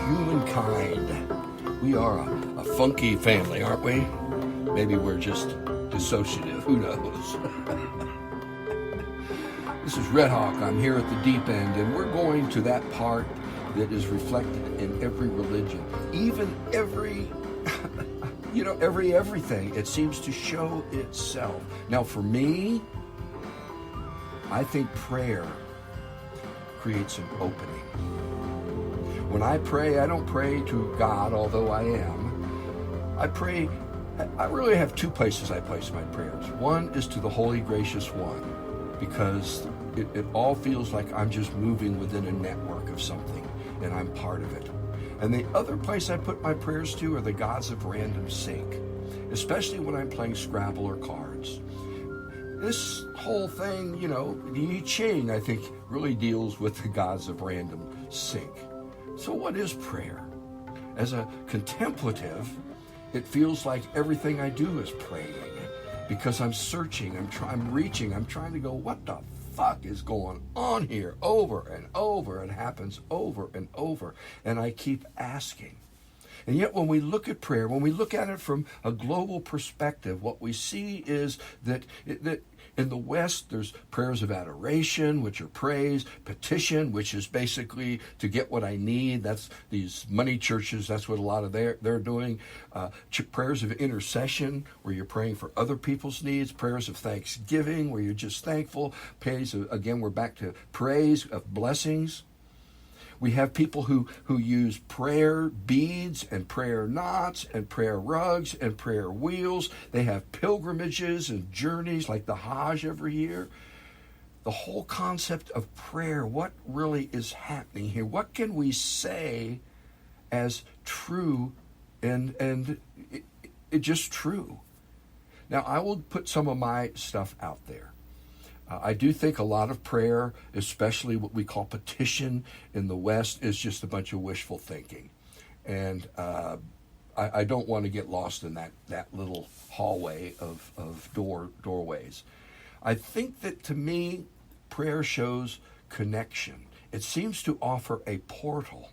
Humankind, we are a funky family, aren't we? Maybe we're just dissociative, who knows? This is Red Hawk. I'm here at the deep end, and we're going to that part that is reflected in every religion, even every everything. It seems to show itself. Now, for me, I think prayer creates an opening. When I pray, I don't pray to God, although I am. I really have two places I place my prayers. One is to the Holy Gracious One, because it all feels like I'm just moving within a network of something, and I'm part of it. And the other place I put my prayers to are the gods of random sync, especially when I'm playing Scrabble or cards. This whole thing, the I Ching, I think, really deals with the gods of random sync. So what is prayer? As a contemplative, it feels like everything I do is praying, because I'm searching, I'm reaching, I'm trying to go, what the fuck is going on here? Over and over, it happens over and over, and I keep asking. And yet when we look at prayer, when we look at it from a global perspective, what we see is that in the West, there's prayers of adoration, which are praise, petition, which is basically to get what I need. That's these money churches. That's what a lot of they're doing. Prayers of intercession, where you're praying for other people's needs. Prayers of thanksgiving, where you're just thankful. Praise, again, we're back to praise of blessings. We have people who use prayer beads and prayer knots and prayer rugs and prayer wheels. They have pilgrimages and journeys like the Hajj every year. The whole concept of prayer, what really is happening here? What can we say as true and it just true? Now, I will put some of my stuff out there. I do think a lot of prayer, especially what we call petition in the West, is just a bunch of wishful thinking. And I don't want to get lost in that little hallway of doorways. I think that, to me, prayer shows connection. It seems to offer a portal.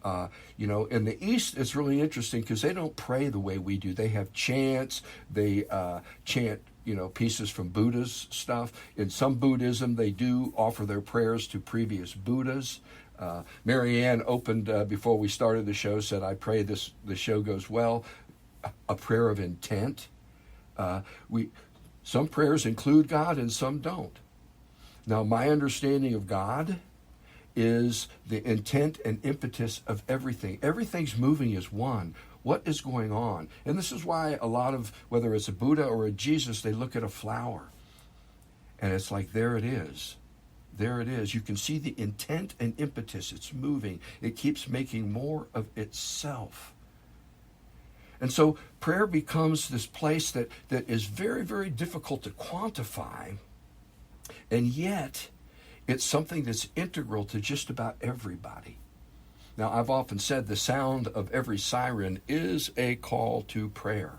In the East, it's really interesting because they don't pray the way we do. They have chants. They chant pieces from Buddha's stuff. In some Buddhism, they do offer their prayers to previous Buddhas. Marianne opened, before we started the show, said, I pray the show goes well. A prayer of intent. Some prayers include God and some don't. Now, my understanding of God is the intent and impetus of everything. Everything's moving as one. What is going on? And this is why a lot of, whether it's a Buddha or a Jesus, they look at a flower. And it's like, there it is. There it is. You can see the intent and impetus. It's moving. It keeps making more of itself. And so prayer becomes this place that is very, very difficult to quantify. And yet, it's something that's integral to just about everybody. Now, I've often said the sound of every siren is a call to prayer.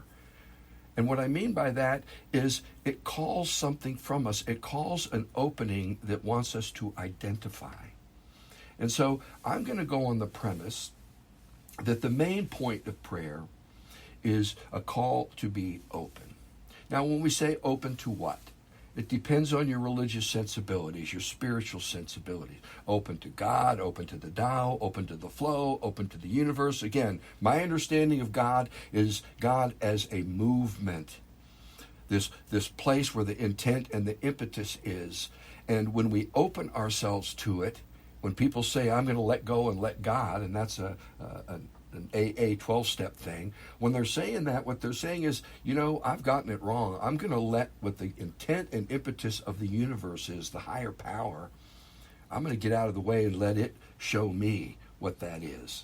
And what I mean by that is it calls something from us. It calls an opening that wants us to identify. And so I'm going to go on the premise that the main point of prayer is a call to be open. Now, when we say open to what? It depends on your religious sensibilities, your spiritual sensibilities. Open to God, open to the Tao, open to the flow, open to the universe. Again, my understanding of God is God as a movement. This place where the intent and the impetus is. And when we open ourselves to it, when people say, I'm going to let go and let God, and that's an AA 12-step thing, when they're saying that, what they're saying is, I've gotten it wrong. I'm going to let what the intent and impetus of the universe is, the higher power, I'm going to get out of the way and let it show me what that is.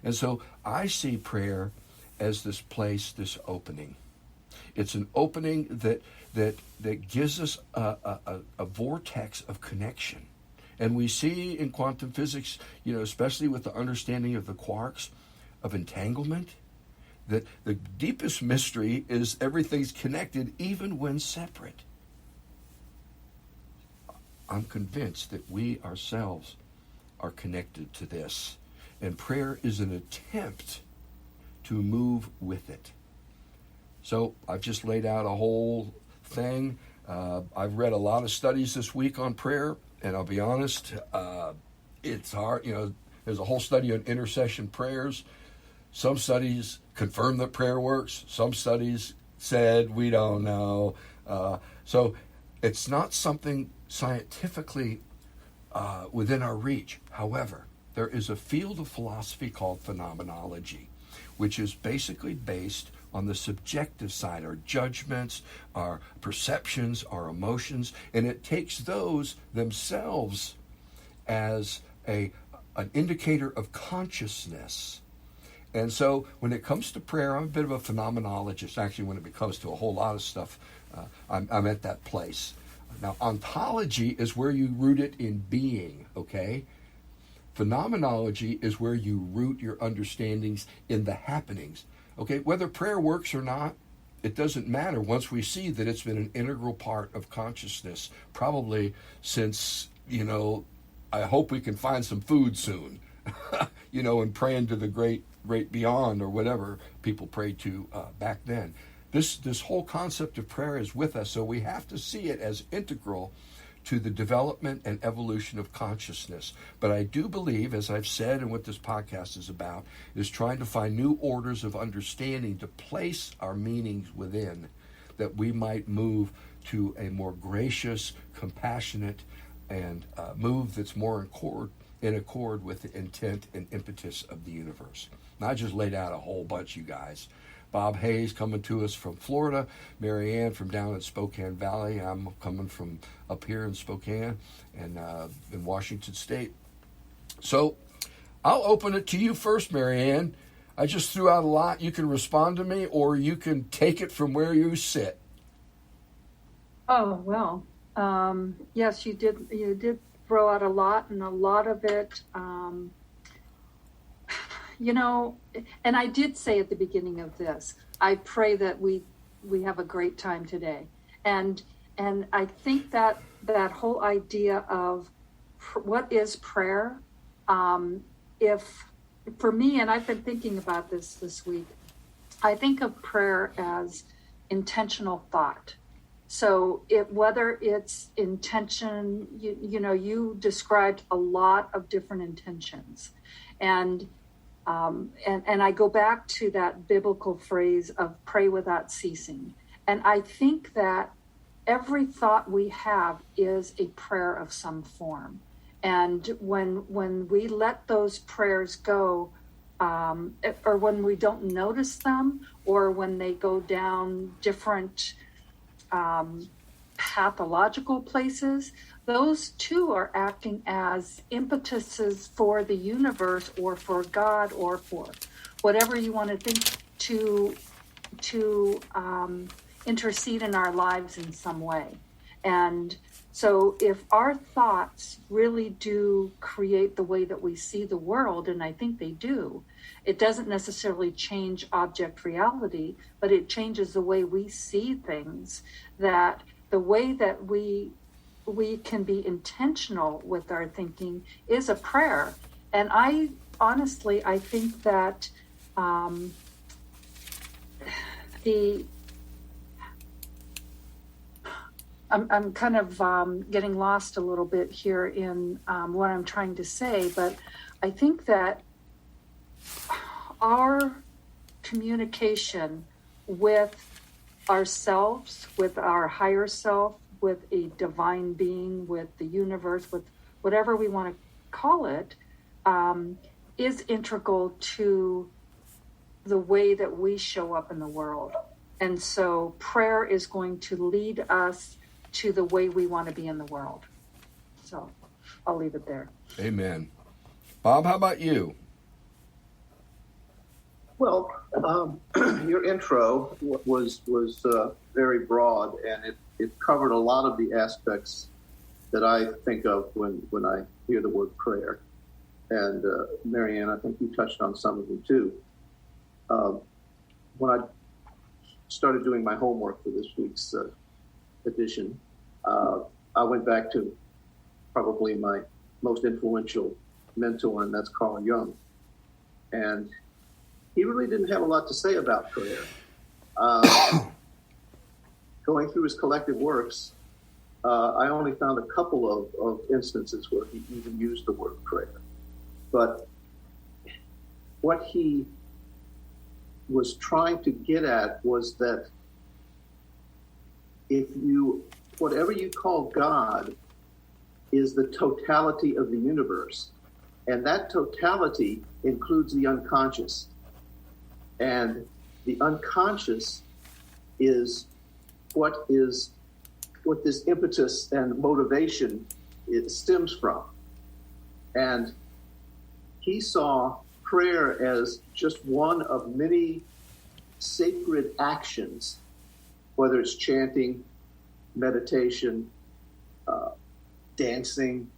And so I see prayer as this place, this opening. It's an opening that gives us a vortex of connection. And we see in quantum physics, especially with the understanding of the quarks, of entanglement, that the deepest mystery is everything's connected even when separate. I'm convinced that we ourselves are connected to this. And prayer is an attempt to move with it. So I've just laid out a whole thing. I've read a lot of studies this week on prayer, and I'll be honest, it's hard. There's a whole study on intercession prayers. Some studies confirm that prayer works. Some studies said we don't know. So it's not something scientifically within our reach. However, there is a field of philosophy called phenomenology, which is basically based on the subjective side, our judgments, our perceptions, our emotions, and it takes those themselves as an indicator of consciousness. And so when it comes to prayer, I'm a bit of a phenomenologist. Actually, when it comes to a whole lot of stuff, I'm at that place. Now, ontology is where you root it in being, okay? Phenomenology is where you root your understandings in the happenings. Okay, whether prayer works or not, it doesn't matter once we see that it's been an integral part of consciousness, probably since, I hope we can find some food soon, and praying to the great beyond or whatever people prayed to back then. This whole concept of prayer is with us, so we have to see it as integral to the development and evolution of consciousness. But I do believe, as I've said, and what this podcast is about, is trying to find new orders of understanding to place our meanings within, that we might move to a more gracious, compassionate, and move that's more in accord with the intent and impetus of the universe. And I just laid out a whole bunch, you guys. Bob Hayes coming to us from Florida, Mary Ann from down in Spokane Valley. I'm coming from up here in Spokane and in Washington State. So I'll open it to you first, Mary Ann. I just threw out a lot. You can respond to me, or you can take it from where you sit. Oh, well, yes, you did throw out a lot, and a lot of it, and I did say at the beginning of this, I pray that we have a great time today. And I think that whole idea of what is prayer, if for me, and I've been thinking about this week, I think of prayer as intentional thought. So whether it's intention, you described a lot of different intentions, and I go back to that biblical phrase of pray without ceasing. And I think that every thought we have is a prayer of some form. And when we let those prayers go, or when we don't notice them, or when they go down different pathological places, those too are acting as impetuses for the universe or for God or for whatever you want to think to intercede in our lives in some way. And so if our thoughts really do create the way that we see the world, and I think they do, it doesn't necessarily change object reality, but it changes the way we see things, that the way that we can be intentional with our thinking is a prayer. And I think that I'm kind of getting lost a little bit here in what I'm trying to say, but I think that our communication with ourselves, with our higher self, with a divine being, with the universe, with whatever we want to call it, is integral to the way that we show up in the world. And so prayer is going to lead us to the way we want to be in the world. So I'll leave it there. Amen. Bob, how about you? Well, your intro was very broad, and it covered a lot of the aspects that I think of when I hear the word prayer. And Marianne, I think you touched on some of them too. When I started doing my homework for this week's edition, I went back to probably my most influential mentor, and that's Carl Jung. And he really didn't have a lot to say about prayer. Going through his collected works, I only found a couple of instances where he even used the word prayer. But what he was trying to get at was that whatever you call God is the totality of the universe. And that totality includes the unconscious. And the unconscious is what this impetus and motivation it stems from. And he saw prayer as just one of many sacred actions, whether it's chanting, meditation, dancing.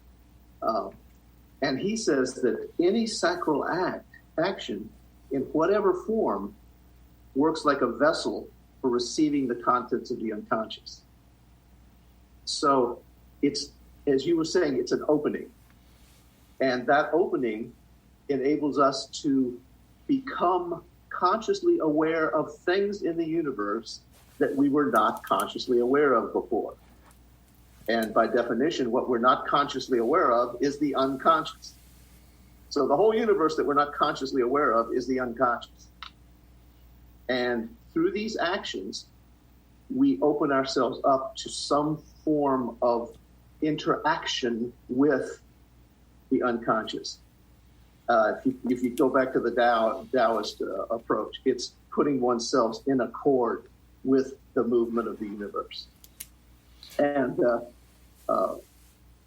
And he says that any sacral action in whatever form works like a vessel for receiving the contents of the unconscious. So it's, as you were saying, it's an opening. And that opening enables us to become consciously aware of things in the universe that we were not consciously aware of before. And by definition, what we're not consciously aware of is the unconscious. So the whole universe that we're not consciously aware of is the unconscious. And through these actions, we open ourselves up to some form of interaction with the unconscious. If you go back to the Taoist approach, it's putting oneself in accord with the movement of the universe. And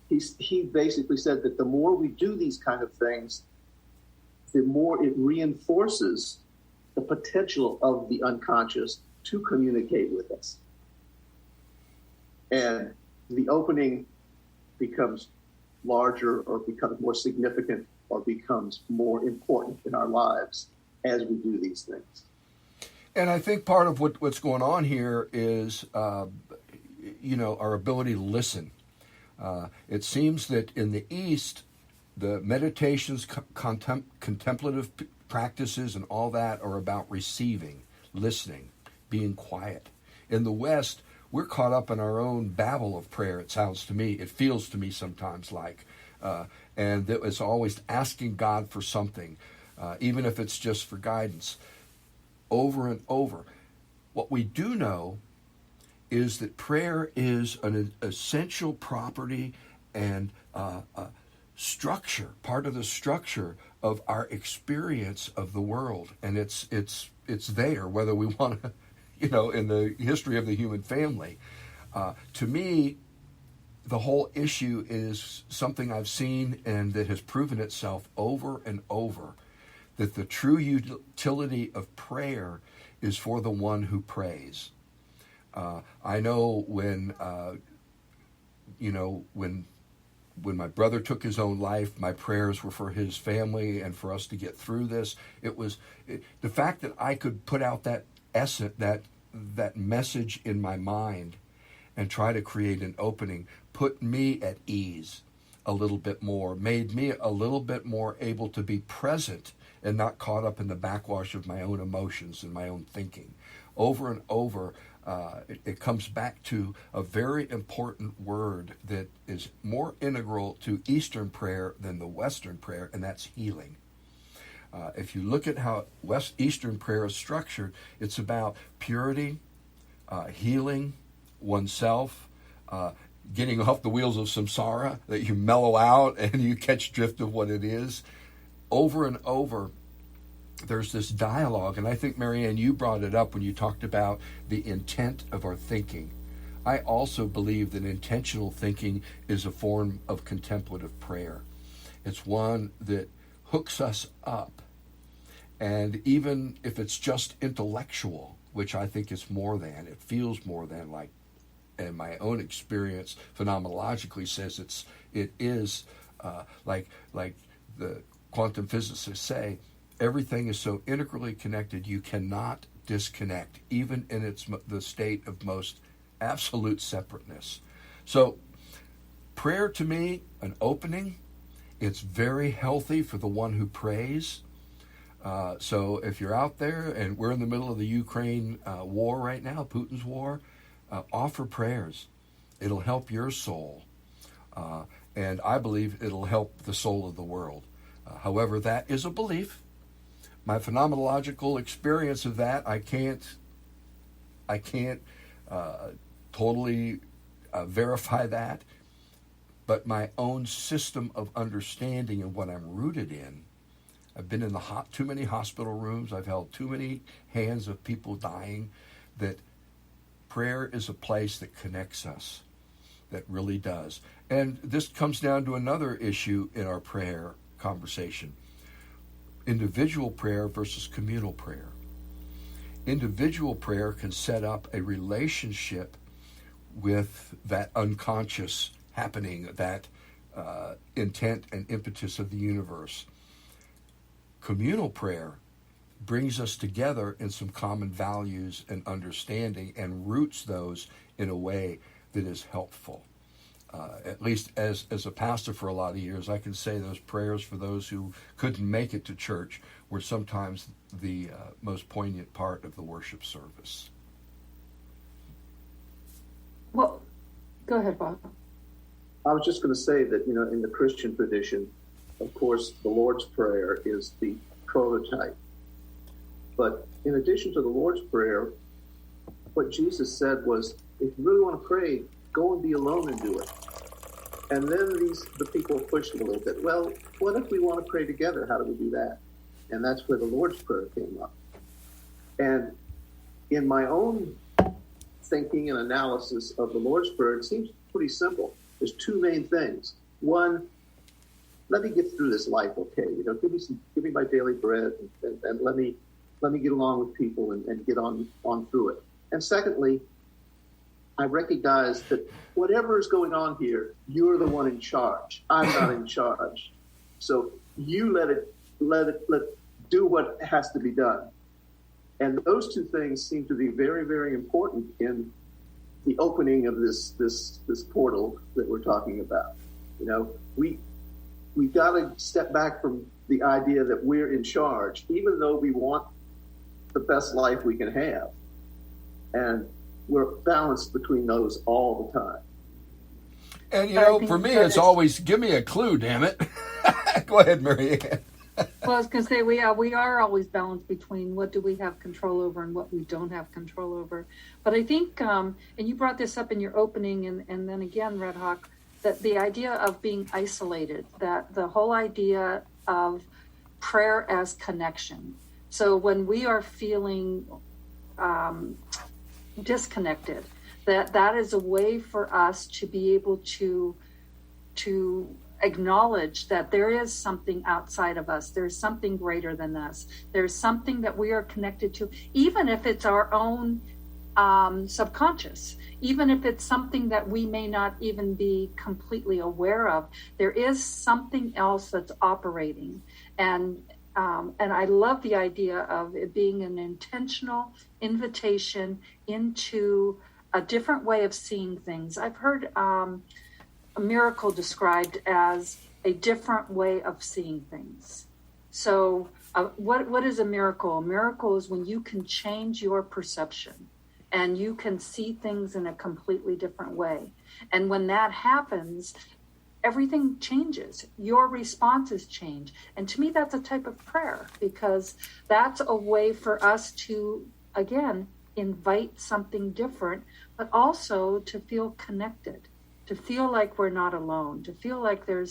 he basically said that the more we do these kind of things, the more it reinforces the potential of the unconscious to communicate with us. And the opening becomes larger or becomes more significant or becomes more important in our lives as we do these things. And I think part of what's going on here is, our ability to listen. It seems that in the East, the meditations, contemplative practices and all that are about receiving, listening, being quiet. In the West, we're caught up in our own babble of prayer, it sounds to me. It feels to me sometimes like. And that it's always asking God for something, even if it's just for guidance, over and over. What we do know is that prayer is an essential property and structure, part of the structure of our experience of the world. And it's there, whether we want to, in the history of the human family. To me, the whole issue is something I've seen and that has proven itself over and over, that the true utility of prayer is for the one who prays. I know when my brother took his own life, my prayers were for his family and for us to get through this. It was the fact that I could put out that essence, that message in my mind and try to create an opening, put me at ease a little bit more, made me a little bit more able to be present and not caught up in the backwash of my own emotions and my own thinking. Over and over, it comes back to a very important word that is more integral to Eastern prayer than the Western prayer, and that's healing. If you look at how Eastern prayer is structured, it's about purity, healing oneself, getting off the wheels of samsara, that you mellow out and you catch drift of what it is. Over and over, there's this dialogue, and I think, Marianne, you brought it up when you talked about the intent of our thinking. I also believe that intentional thinking is a form of contemplative prayer. It's one that hooks us up, and even if it's just intellectual, which I think it's more than, it feels more than, like, and my own experience phenomenologically says it is like the quantum physicists say, everything is so integrally connected you cannot disconnect, even in the state of most absolute separateness. So prayer to me an opening. It's very healthy for the one who prays. So if you're out there, and we're in the middle of the Ukraine war right now, Putin's war, offer prayers. It'll help your soul. And I believe it'll help the soul of the world. However, that is a belief. My phenomenological experience of that, I can't totally verify that. But my own system of understanding and what I'm rooted in, I've been in too many hospital rooms. I've held too many hands of people dying. That prayer is a place that connects us, that really does. And this comes down to another issue in our prayer conversation. Individual prayer versus communal prayer. Individual prayer can set up a relationship with that unconscious happening, that intent and impetus of the universe. Communal prayer brings us together in some common values and understanding and roots those in a way that is helpful. At least as a pastor for a lot of years, I can say those prayers for those who couldn't make it to church were sometimes the most poignant part of the worship service. Well, go ahead, Bob. I was just going to say that, in the Christian tradition, of course, the Lord's Prayer is the prototype. But in addition to the Lord's Prayer, what Jesus said was, if you really want to pray, go and be alone and do it. And then the people pushed a little bit. Well, what if we want to pray together? How do we do that? And that's where the Lord's Prayer came up. And in my own thinking and analysis of the Lord's Prayer, it seems pretty simple. There's two main things. One, let me get through this life, okay? Give me my daily bread, and let me get along with people and get on through it. And secondly, I recognize that whatever is going on here, you're the one in charge. I'm not in charge. So you let do what has to be done. And those two things seem to be very, very important in the opening of this portal that we're talking about. We got to step back from the idea that we're in charge, even though we want the best life we can have. And we're balanced between those all the time. And, for me, it's always, give me a clue, damn it. Go ahead, Mary Ann. Well, I was going to say, we are always balanced between what do we have control over and what we don't have control over. But I think, and you brought this up in your opening, and then again, Red Hawk, that the idea of being isolated, that the whole idea of prayer as connection. So when we are feeling disconnected, that is a way for us to be able to acknowledge that there is something outside of us. There's something greater than us. There's something that we are connected to, even if it's our own subconscious, even if it's something that we may not even be completely aware of. There is something else that's operating. And I love the idea of it being an intentional invitation into a different way of seeing things. I've heard a miracle described as a different way of seeing things. So what is a miracle? A miracle is when you can change your perception and you can see things in a completely different way. And when that happens, everything changes. Your responses change. And to me, that's a type of prayer, because that's a way for us to, again, invite something different, but also to feel connected, to feel like we're not alone, to feel like there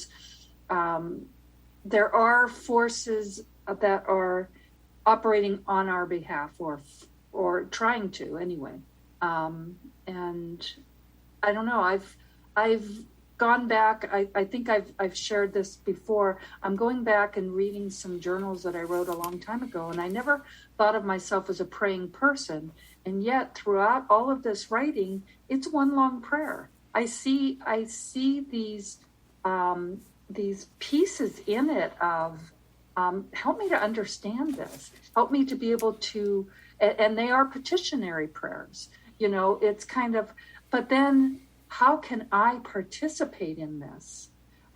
are forces that are operating on our behalf, or trying to anyway. And I don't know, I've gone back. I think I've shared this before. I'm going back and reading some journals that I wrote a long time ago, and I never thought of myself as a praying person. And yet throughout all of this writing, it's one long prayer. I see these pieces in it of help me to understand this, help me to be able to, and they are petitionary prayers. It's kind of, but then how can I participate in this?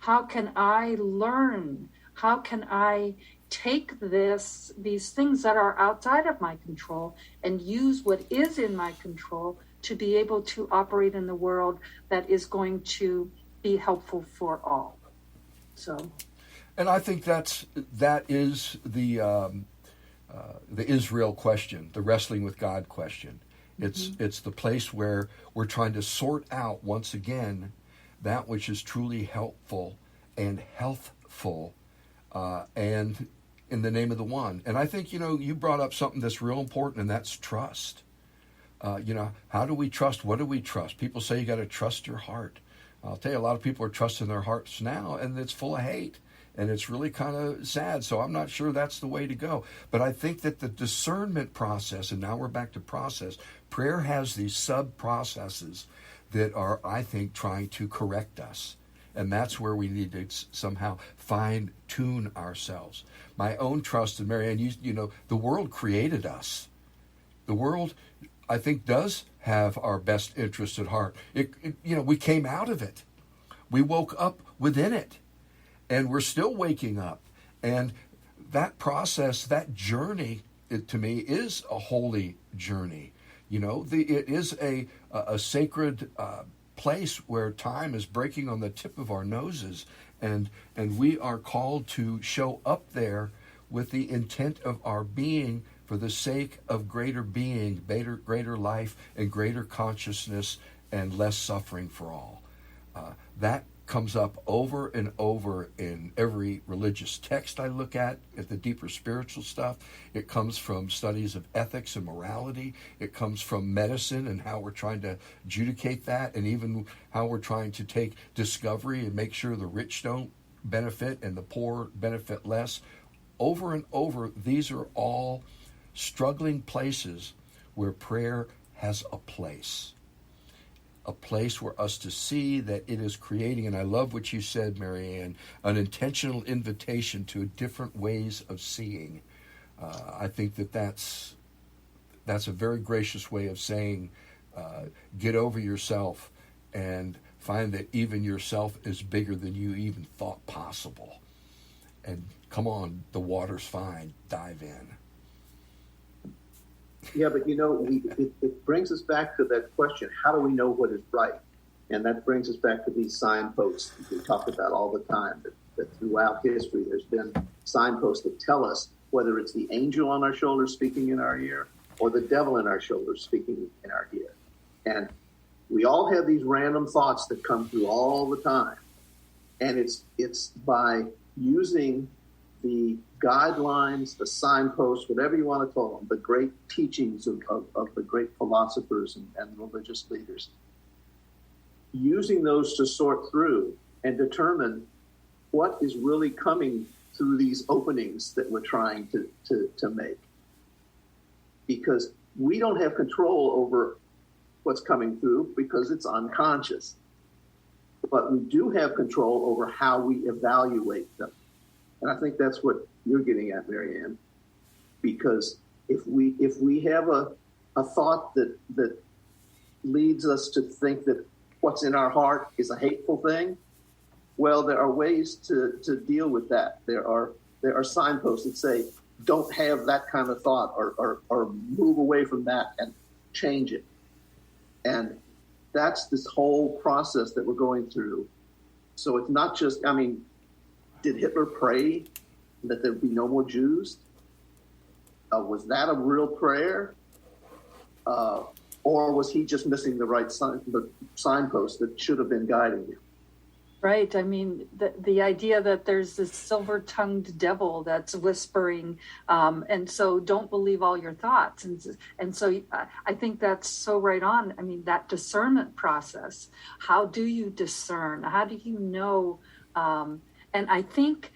How can I learn? How can I take these things that are outside of my control and use what is in my control to be able to operate in the world that is going to be helpful for all? So, and I think that is the Israel question, the wrestling with God question. It's the place where we're trying to sort out once again that which is truly helpful and healthful, and in the name of the one. And I think, you brought up something that's real important, and that's trust. How do we trust? What do we trust? People say you got to trust your heart. I'll tell you, a lot of people are trusting their hearts now, and it's full of hate. And it's really kind of sad. So I'm not sure that's the way to go. But I think that the discernment process, and now we're back to process, prayer has these sub-processes that are, I think, trying to correct us. And that's where we need to somehow fine-tune ourselves. My own trust in Mary Ann, the world created us. The world, I think, does have our best interest at heart. We came out of it. We woke up within it. And we're still waking up. And that process, that journey, to me, is a holy journey. It is a sacred place where time is breaking on the tip of our noses. And we are called to show up there with the intent of our being for the sake of greater being, greater life, and greater consciousness, and less suffering for all. That comes up over and over in every religious text I look at the deeper spiritual stuff. It comes from studies of ethics and morality. It comes from medicine and how we're trying to adjudicate that, and even how we're trying to take discovery and make sure the rich don't benefit and the poor benefit less. Over and over, these are all struggling places where prayer has a place where us to see that it is creating, and I love what you said, Mary Ann, an intentional invitation to different ways of seeing. I think that's a very gracious way of saying, get over yourself and find that even yourself is bigger than you even thought possible. And come on, the water's fine, dive in. Yeah, but it brings us back to that question: how do we know what is right? And that brings us back to these signposts that we talk about all the time. That throughout history, there's been signposts that tell us whether it's the angel on our shoulder speaking in our ear, or the devil in our shoulder speaking in our ear. And we all have these random thoughts that come through all the time, and it's by using the guidelines, the signposts, whatever you want to call them, the great teachings of the great philosophers and religious leaders, using those to sort through and determine what is really coming through these openings that we're trying to make. Because we don't have control over what's coming through because it's unconscious. But we do have control over how we evaluate them. And I think that's what you're getting at, Mary Ann, because if we have a thought that leads us to think that what's in our heart is a hateful thing, well, there are ways to deal with that. There are signposts that say, don't have that kind of thought, or move away from that and change it. And that's this whole process that we're going through. So it's not just, did Hitler pray that there be no more Jews? Was that a real prayer? Or was he just missing the right signpost that should have been guiding him? Right. The idea that there's this silver-tongued devil that's whispering, and so don't believe all your thoughts. And so I think that's so right on. That discernment process. How do you discern? How do you know? And I think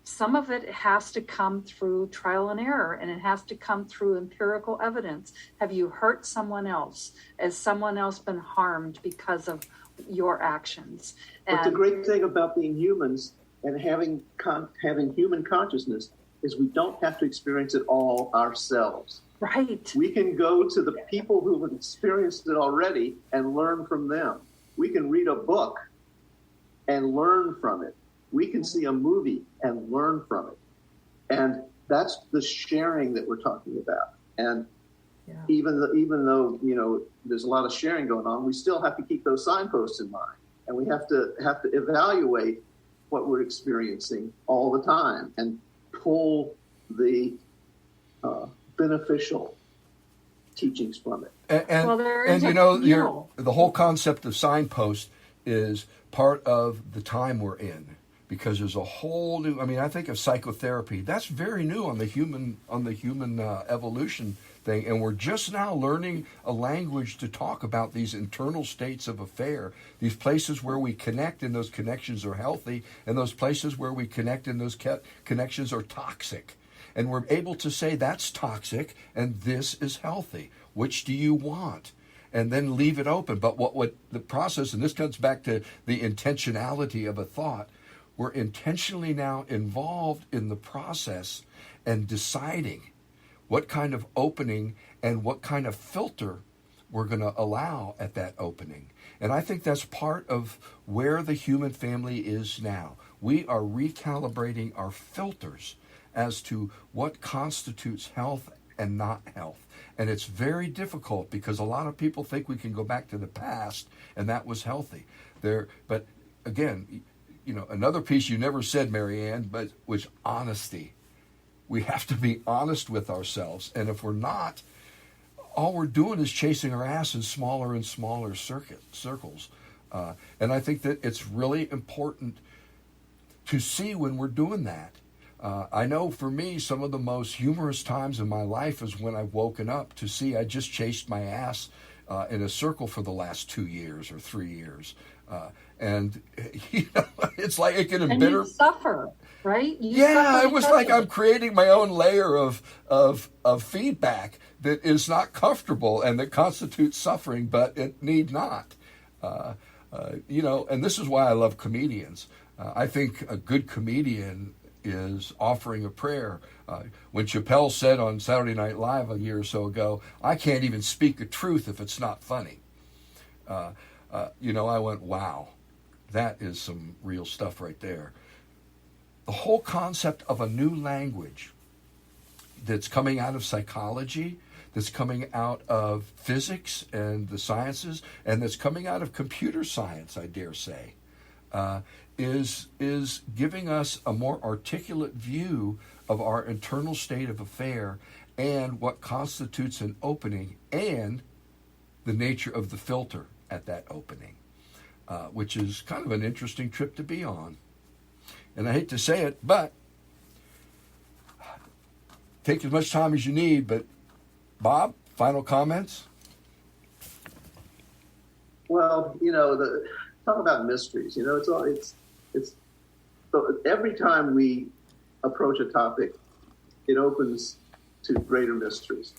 some of it has to come through trial and error, and it has to come through empirical evidence. Have you hurt someone else? Has someone else been harmed because of your actions? But the great thing about being humans and having human consciousness is we don't have to experience it all ourselves. Right. We can go to the people who have experienced it already and learn from them. We can read a book and learn from it. We can see a movie and learn from it. And that's the sharing that we're talking about. And even though, you know, there's a lot of sharing going on, we still have to keep those signposts in mind. And we have to evaluate what we're experiencing all the time and pull the beneficial teachings from it. And you know, the whole concept of signpost is part of the time we're in, because there's a whole new, I mean, I think of psychotherapy. That's very new on the human evolution thing, and we're just now learning a language to talk about these internal states of affair, these places where we connect and those connections are healthy, and those places where we connect and those connections are toxic. And we're able to say that's toxic and this is healthy. Which do you want? And then leave it open. But what the process, and this comes back to the intentionality of a thought, we're intentionally now involved in the process and deciding what kind of opening and what kind of filter we're going to allow at that opening. And I think that's part of where the human family is now. We are recalibrating our filters as to what constitutes health and not health. And it's very difficult because a lot of people think we can go back to the past and that was healthy. But again, you know, another piece you never said, Mary Ann, but was honesty. We have to be honest with ourselves. And if we're not, all we're doing is chasing our ass in smaller and smaller circles. And I think that it's really important to see when we're doing that. I know for me, some of the most humorous times in my life is when I've woken up to see I just chased my ass in a circle for the last 2 years or 3 years. And you know, it's like it can embitter. And you suffer, right? It was like I'm creating my own layer of feedback that is not comfortable and that constitutes suffering, but it need not. You know, and this is why I love comedians. I think a good comedian is offering a prayer. When Chappelle said on Saturday Night Live a year or so ago, I can't even speak a truth if it's not funny. You know, I went, wow, that is some real stuff right there. The whole concept of a new language that's coming out of psychology, that's coming out of physics and the sciences, and that's coming out of computer science, I dare say, is giving us a more articulate view of our internal state of affair and what constitutes an opening and the nature of the filter at that opening, which is kind of an interesting trip to be on. And I hate to say it, but take as much time as you need. But Bob, final comments? Well, you know, talk about mysteries. You know, it's so every time we approach a topic, it opens to greater mysteries.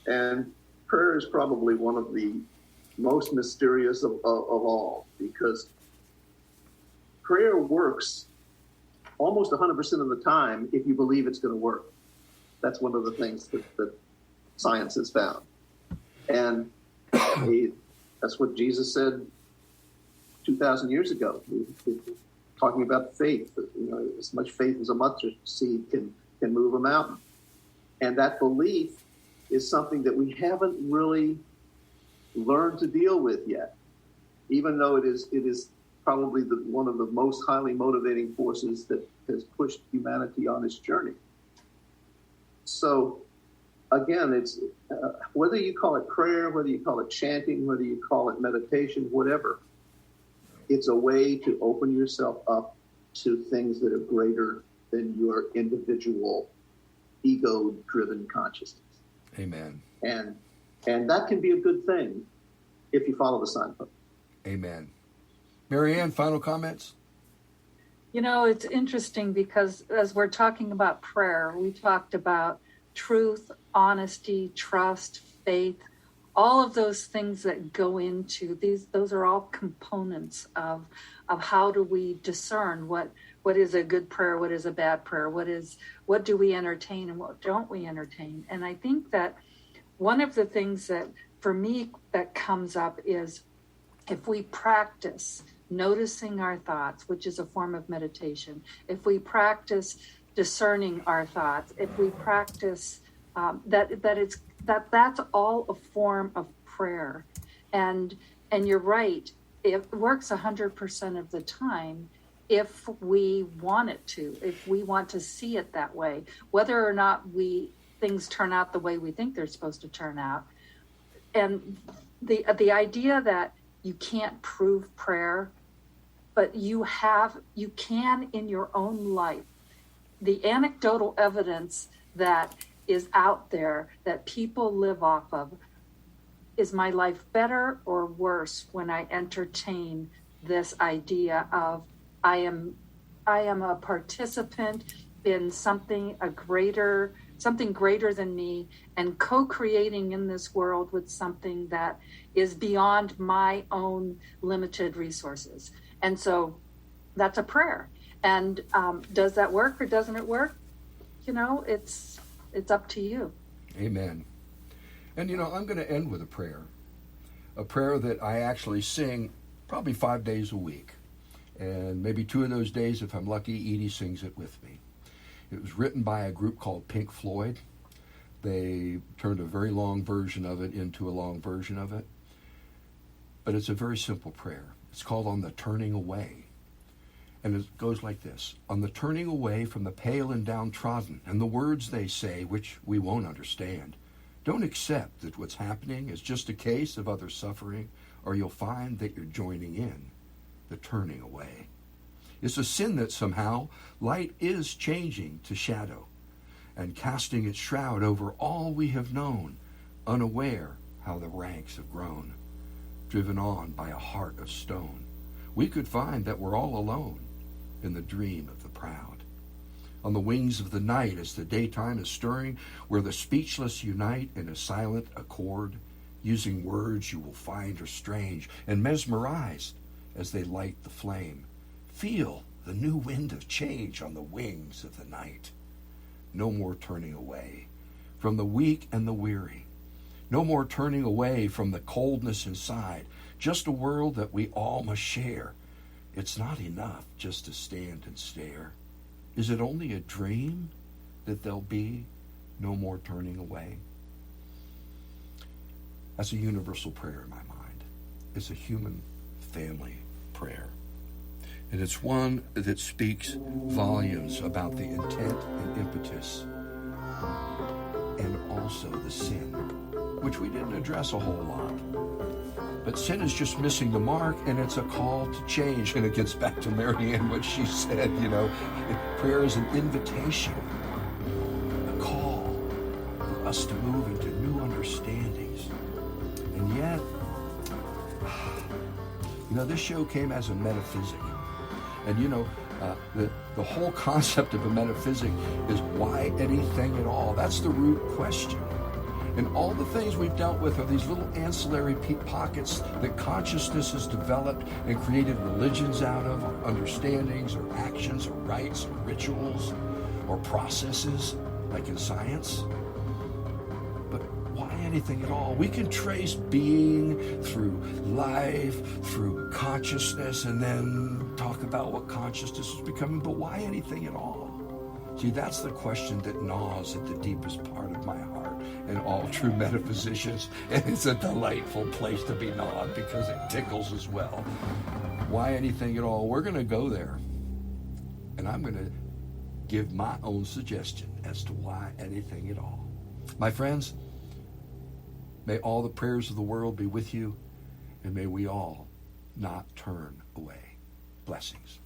And prayer is probably one of the most mysterious of all, because prayer works almost 100% of the time if you believe it's going to work. That's one of the things that science has found. And that's what Jesus said 2,000 years ago, talking about faith. You know, as much faith as a mustard seed can move a mountain. And that belief is something that we haven't really learned to deal with yet, even though it is probably one of the most highly motivating forces that has pushed humanity on its journey. So again, it's whether you call it prayer, whether you call it chanting, whether you call it meditation, whatever, it's a way to open yourself up to things that are greater than your individual ego-driven consciousness. Amen. And that can be a good thing if you follow the signpost. Amen. Mary Ann, final comments? You know, it's interesting because as we're talking about prayer, we talked about truth, honesty, trust, faith, all of those things that go into these. Those are all components of how do we discern what is a good prayer, what is a bad prayer, what do we entertain and what don't we entertain. And I think that one of the things that for me that comes up is if we practice noticing our thoughts, which is a form of meditation, if we practice discerning our thoughts, if we practice that's all a form of prayer. And you're right, it works 100% of the time if we want it to, if we want to see it that way, whether or not things turn out the way we think they're supposed to turn out. And the idea that you can't prove prayer, but you can in your own life. The anecdotal evidence that is out there that people live off of, is my life better or worse when I entertain this idea of I am a participant in something greater than me, and co-creating in this world with something that is beyond my own limited resources. And so that's a prayer. And does that work or doesn't it work? It's up to you. Amen. And I'm going to end with a prayer that I actually sing probably 5 days a week. And maybe 2 of those days, if I'm lucky, Edie sings it with me. It was written by a group called Pink Floyd. They turned a very long version of it into a long version of it. But it's a very simple prayer. It's called On the Turning Away. And it goes like this. On the turning away from the pale and downtrodden and the words they say, which we won't understand, don't accept that what's happening is just a case of other suffering, or you'll find that you're joining in the turning away. It's a sin that somehow light is changing to shadow and casting its shroud over all we have known, unaware how the ranks have grown, driven on by a heart of stone. We could find that we're all alone in the dream of the proud. On the wings of the night as the daytime is stirring, where the speechless unite in a silent accord, using words you will find are strange and mesmerized as they light the flame. Feel the new wind of change on the wings of the night. No more turning away from the weak and the weary. No more turning away from the coldness inside. Just a world that we all must share. It's not enough just to stand and stare. Is it only a dream that there'll be no more turning away? That's a universal prayer in my mind. It's a human family prayer. And it's one that speaks volumes about the intent and impetus, and also the sin, which we didn't address a whole lot. But sin is just missing the mark, and it's a call to change. And it gets back to Marianne, what she said, prayer is an invitation, a call for us to move into new understandings. And yet, this show came as a metaphysic. And the whole concept of a metaphysic is why anything at all? That's the root question. And all the things we've dealt with are these little ancillary pockets that consciousness has developed and created religions out of, or understandings, or actions, or rites, or rituals, or processes, like in science. But why anything at all? We can trace being through life, through consciousness, and then talk about what consciousness is becoming, but why anything at all? See, that's the question that gnaws at the deepest part of my heart. And all true metaphysicians, and it's a delightful place to be gnawed because it tickles as well. Why anything at all? We're going to go there, and I'm going to give my own suggestion as to why anything at all. My friends, may all the prayers of the world be with you, and may we all not turn away. Blessings.